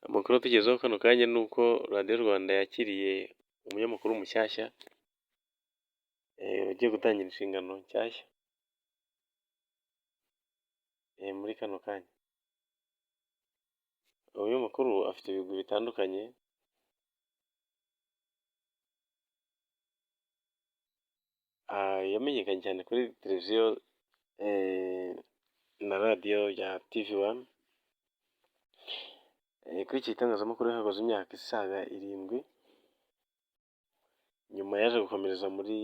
Amakuru atugezeho kano kanya ni uko radiyo Rwanda yakiriye umunyamakuru mushyashya ugiye gutangira inshingano nshyashya muri kano kanya. Uyu munyamakuru afite ibigwi bitandukanye, yamenyekanye cyane kuri televiziyo na radiyo ya TV1. Kuri iki gitangazamakuru yahamaze imyaka isaga 7, nyuma yaje gukomereza muri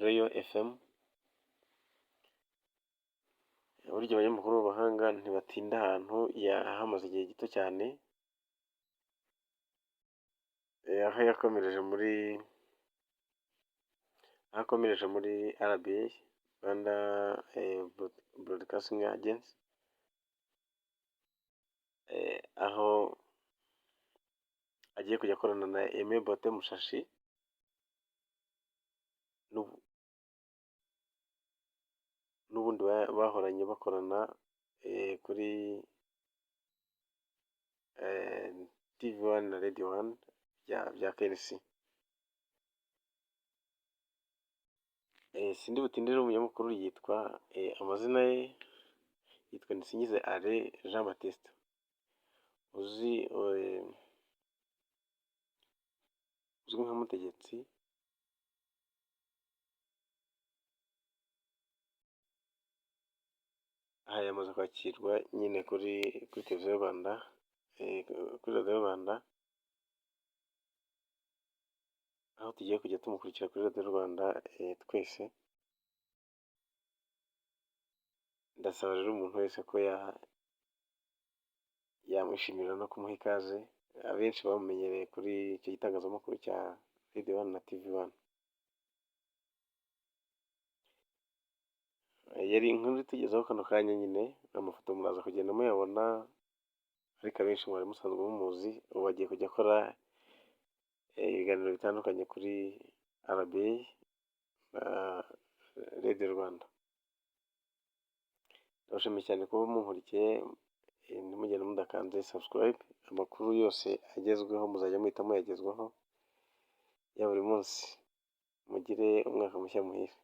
Royal FM. Burya abanyamakuru b'abahanga ntibatinda ahantu, yahamaze igihe gito cyane, aho yakomereje muri RBA, Rwanda Broadcasting Agency, aho agiye kujya akorana na Aime Bote Mushashi n'ubundi bahoranye bakorana kuri TV1 na Radio 1 bya KNC. Sindi butindire umunyamakuru yitwa amazina ye yitwa Nisingize Alain Jean Baptiste, uzwi nka Mutegetsi. Aha yamaze kwakirwa nyine kuri televiziyo Rwanda, kuri radiyo Rwanda, aho tugiye kujya tumukurikira kuri radiyo Rwanda twese. Ndasaba rero umuntu wese ko yamwishimira no kumuha ikaze. Abenshi bamumenyereye kuri icyo gitangazamakuru cya Radio 1 na TV1. Yari inkuru itugezeho kano kanya nyine, amafoto muraza kugenda muyabona, ariko abenshi mwari musanzwe mumuzi. Ubu agiye kujya akora ibiganiro bitandukanye kuri RBA na Radio Rwanda. Ndabashimiye cyane kuba munkurikiye, ntimugende mudakanze subscribe. Amakuru yose agezweho muzajya muhita muyagezwaho ya buri munsi. Mugire umwaka mushya muhire.